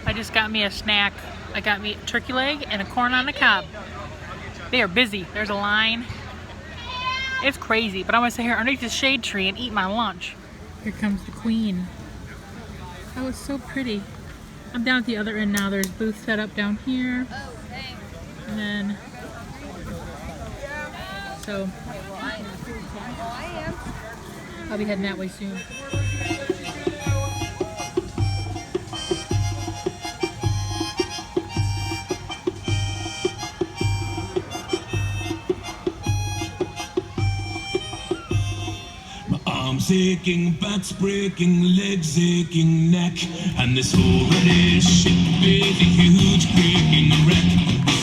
I just got me a snack. I got me a turkey leg and a corn on the cob. They are busy. There's a line. It's crazy, but I'm gonna sit here underneath the shade tree and eat my lunch. Here comes the queen. Oh, it's so pretty. I'm down at the other end now. There's booths set up down here. And then, so, I'll be heading that way soon. Arms aching, backs breaking, legs aching, neck, and this whole reddish ship is a huge creaking wreck.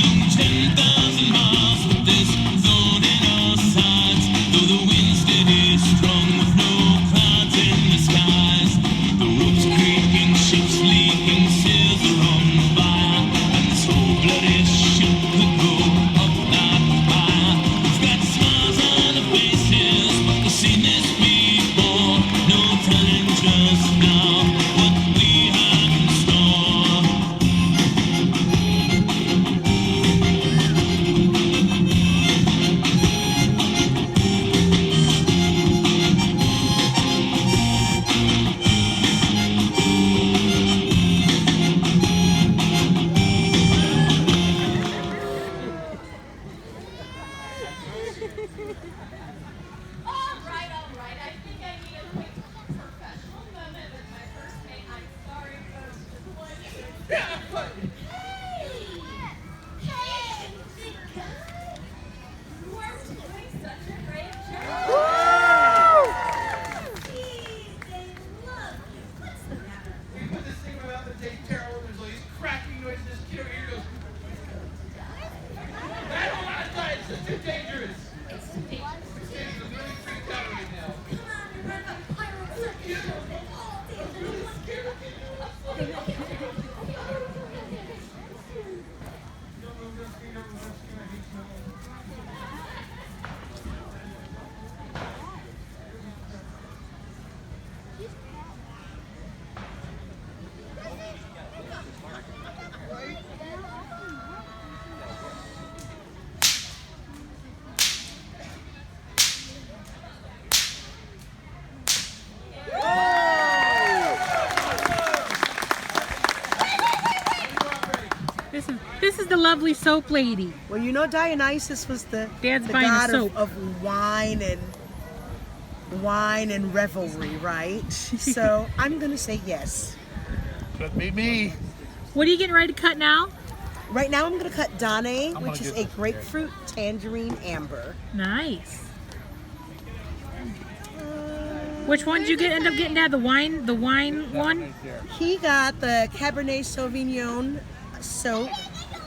Some 10,000 miles with this zone in our sides, though the wind's steady strong with no clouds in the skies. The ropes creaking, ships leaking, sails are on fire, and this whole bloody ship could go up that high. It's got smiles on the faces, but we've seen this before. No telling just now what we have in store. All right. I think I need a quick professional moment with my first mate. I'm sorry, folks. You are doing such a great job. What's the matter? Put this thing about the day terrible. There's all these cracking noises. This kid over here goes. I thought it's just too dangerous. It's too dangerous. This kid is really freaked out right now. Come on, run the pirate circus show. It's all This is the lovely soap lady. Well, you know Dionysus was the Dad's the buying god soap. of wine and revelry, right? So I'm gonna say yes. Could be me. What are you getting ready to cut now? Right now I'm gonna cut Dane, I'm which gonna is get a grapefruit tangerine amber. Nice. Which one did you end up getting, Dad? The wine one? He got the Cabernet Sauvignon soap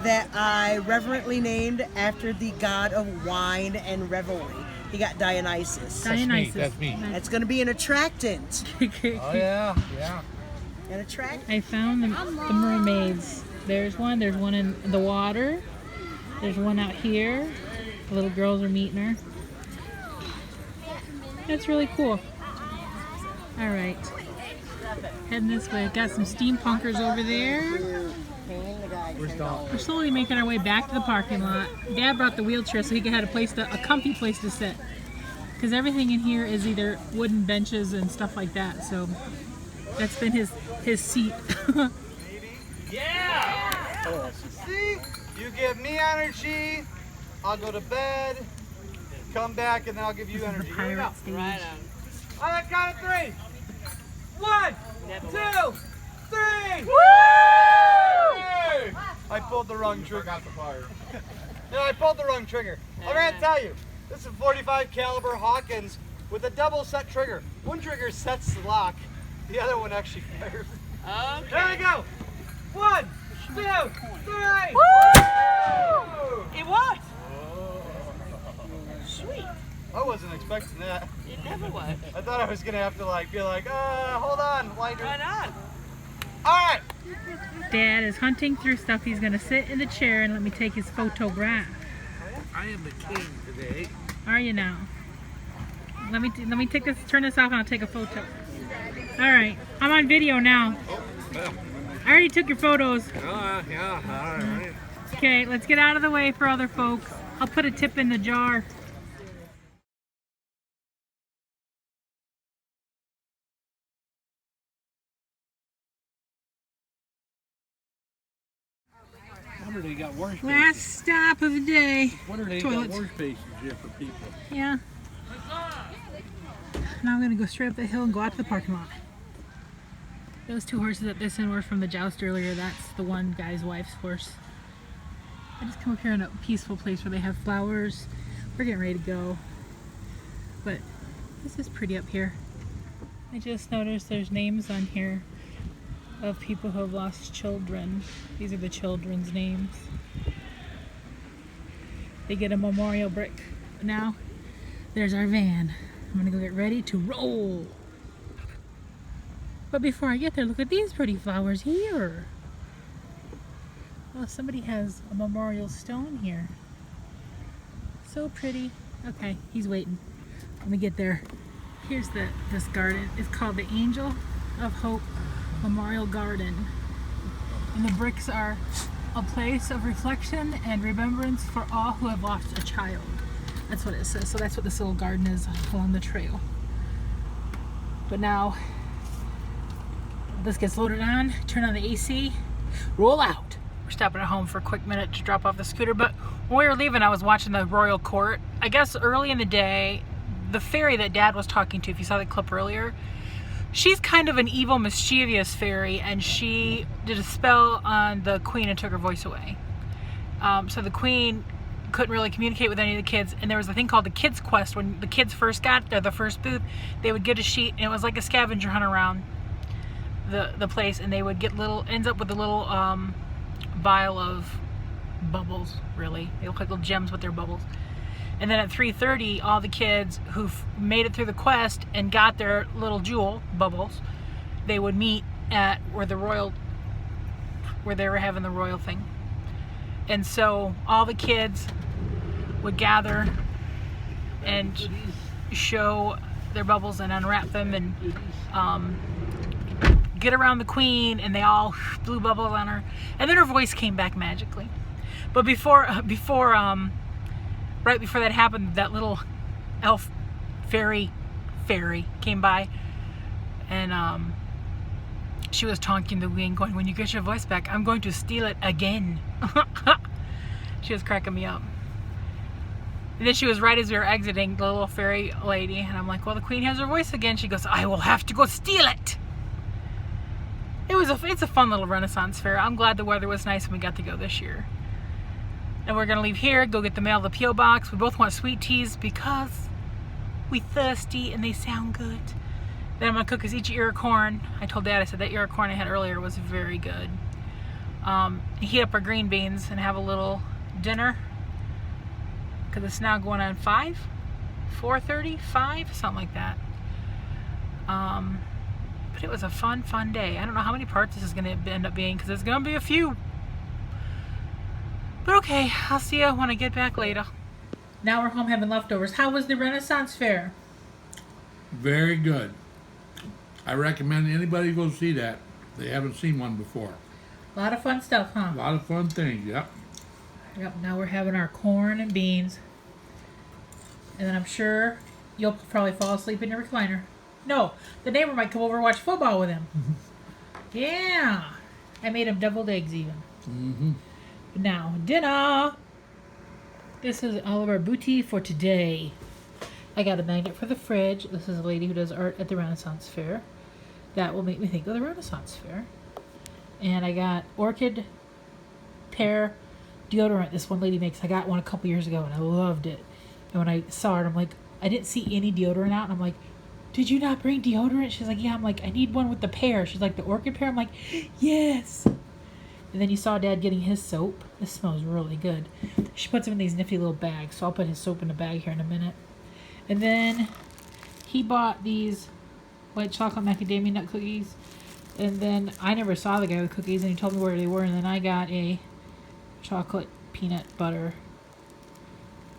that I reverently named after the god of wine and revelry. He got Dionysus. Dionysus. That's me. That's gonna be an attractant. Oh yeah. An attractant. I found the mermaids. There's one in the water. There's one out here. The little girls are meeting her. That's really cool. All right. Heading this way. Got some steampunkers over there. We're slowly making our way back to the parking lot. Dad brought the wheelchair so he could have a comfy place to sit. Because everything in here is either wooden benches and stuff like that. So that's been his seat. Yeah! See? You give me energy, I'll go to bed, come back, and then I'll give you energy. Here we go. Pirate stage. Right on. On the count of 3. 1, 2, 3! Woo! I pulled the wrong trigger. Got the fire. No, I pulled the wrong trigger. I'm going to tell you, this is a 45 caliber Hawkins with a double set trigger. One trigger sets the lock, the other one actually fires. Okay. There we go. 1, 2, 3! Woo! It worked! Sweet. I wasn't expecting that. It never was. I thought I was going to have to be like, hold on. Why not? All right. Dad is hunting through stuff. He's going to sit in the chair and let me take his photograph. I am the king today. Are you now? Let me take this, turn this off, and I'll take a photo. All right, I'm on video now. Oh, well. I already took your photos. Yeah, all right. Okay, let's get out of the way for other folks. I'll put a tip in the jar. Wonder they got wash bases. Last stop of the day. Wonder they Toilets. got wash bases here for people. Yeah. Now I'm gonna go straight up the hill and go out to the parking lot. Those two horses at this end were from the joust earlier. That's the one guy's wife's horse. I just come up here in a peaceful place where they have flowers. We're getting ready to go. But this is pretty up here. I just noticed there's names on here of people who have lost children. These are the children's names. They get a memorial brick. Now, there's our van. I'm gonna go get ready to roll. But before I get there, look at these pretty flowers here. Oh, somebody has a memorial stone here. So pretty. Okay, he's waiting. Let me get there. Here's this garden. It's called the Angel of Hope Memorial Garden. And the bricks are a place of reflection and remembrance for all who have lost a child. That's what it says. So that's what this little garden is along the trail. But now, this gets loaded on, turn on the AC, roll out. We're stopping at home for a quick minute to drop off the scooter, but when we were leaving, I was watching the Royal Court. I guess early in the day, the fairy that Dad was talking to, if you saw the clip earlier, she's kind of an evil, mischievous fairy, and she did a spell on the Queen and took her voice away. So the Queen couldn't really communicate with any of the kids, and there was a thing called the Kids Quest. When the kids first got there, the first booth, they would get a sheet, and it was like a scavenger hunt around the place, and they would get ends up with a little vial of bubbles, really. They look like little gems with their bubbles. And then at 3:30, all the kids who've made it through the quest and got their little jewel bubbles, they would meet at where they were having the royal thing. And so all the kids would gather and show their bubbles and unwrap them and get around the Queen, and they all blew bubbles on her, and then her voice came back magically. But right before that happened, that little elf fairy came by, and she was taunting the Queen, going, "When you get your voice back, I'm going to steal it again." She was cracking me up. And then she was right as we were exiting, the little fairy lady, and I'm like, "Well, the Queen has her voice again." She goes, "I will have to go steal it." It's a fun little Renaissance fair. I'm glad the weather was nice and we got to go this year. And we're gonna leave here, go get the mail, the P.O. box. We both want sweet teas because we thirsty and they sound good. Then I'm gonna cook us each ear of corn. I told Dad, I said that ear of corn I had earlier was very good. Heat up our green beans and have a little dinner. Cause it's now going on 4:30, something like that. But it was a fun day. I don't know how many parts this is gonna end up being, because there's gonna be a few. But okay, I'll see you when I get back later. Now we're home having leftovers. How was the Renaissance Fair? Very good. I recommend anybody go see that. They haven't seen one before. A lot of fun stuff, huh? A lot of fun things, yep. Yep, now we're having our corn and beans. And then I'm sure you'll probably fall asleep in your recliner. No, the neighbor might come over and watch football with him. Yeah. I made him deviled eggs even. Mm-hmm. Now, dinner. This is all of our booty for today. I got a magnet for the fridge. This is a lady who does art at the Renaissance Fair. That will make me think of the Renaissance Fair. And I got orchid pear deodorant this one lady makes. I got one a couple years ago and I loved it. And when I saw it, I'm like, I didn't see any deodorant out. And I'm like, did you not bring deodorant? She's like, yeah. I'm like, I need one with the pear. She's like, the orchid pear? I'm like, yes. And then you saw Dad getting his soap. This smells really good. She puts them in these nifty little bags. So I'll put his soap in a bag here in a minute. And then he bought these white chocolate macadamia nut cookies. And then I never saw the guy with cookies, and he told me where they were. And then I got a chocolate peanut butter.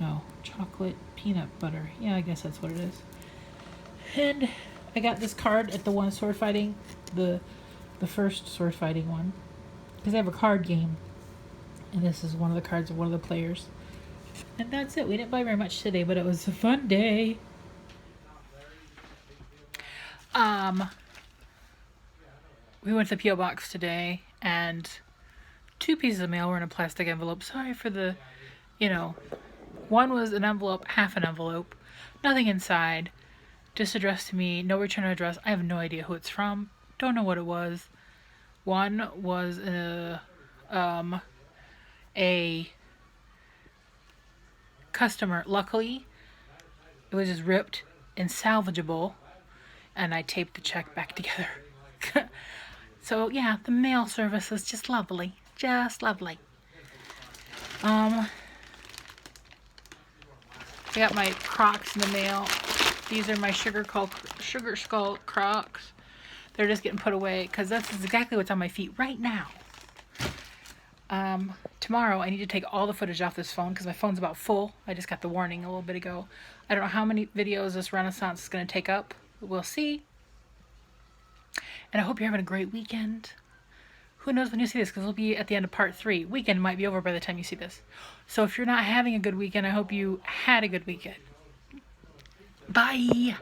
No, chocolate peanut butter. Yeah, I guess that's what it is. And I got this card at the one sword fighting. The the first sword fighting one, because they have a card game, and this is one of the cards of one of the players. And that's it. We didn't buy very much today, but it was a fun day. We went to the P.O. box today, and 2 pieces of mail were in a plastic envelope. Sorry for the, you know, one was an envelope, half an envelope, nothing inside, just addressed to me, no return address. I have no idea who it's from, don't know what it was. One was a customer. Luckily, it was just ripped and salvageable, and I taped the check back together. So yeah, the mail service is just lovely, just lovely. I got my Crocs in the mail. These are my Sugar Skull Crocs. They're just getting put away because that's exactly what's on my feet right now. Tomorrow I need to take all the footage off this phone because my phone's about full. I just got the warning a little bit ago. I don't know how many videos this Renaissance is going to take up, but we'll see. And I hope you're having a great weekend. Who knows when you see this, because it'll be at the end of part 3. Weekend might be over by the time you see this. So if you're not having a good weekend, I hope you had a good weekend. Bye!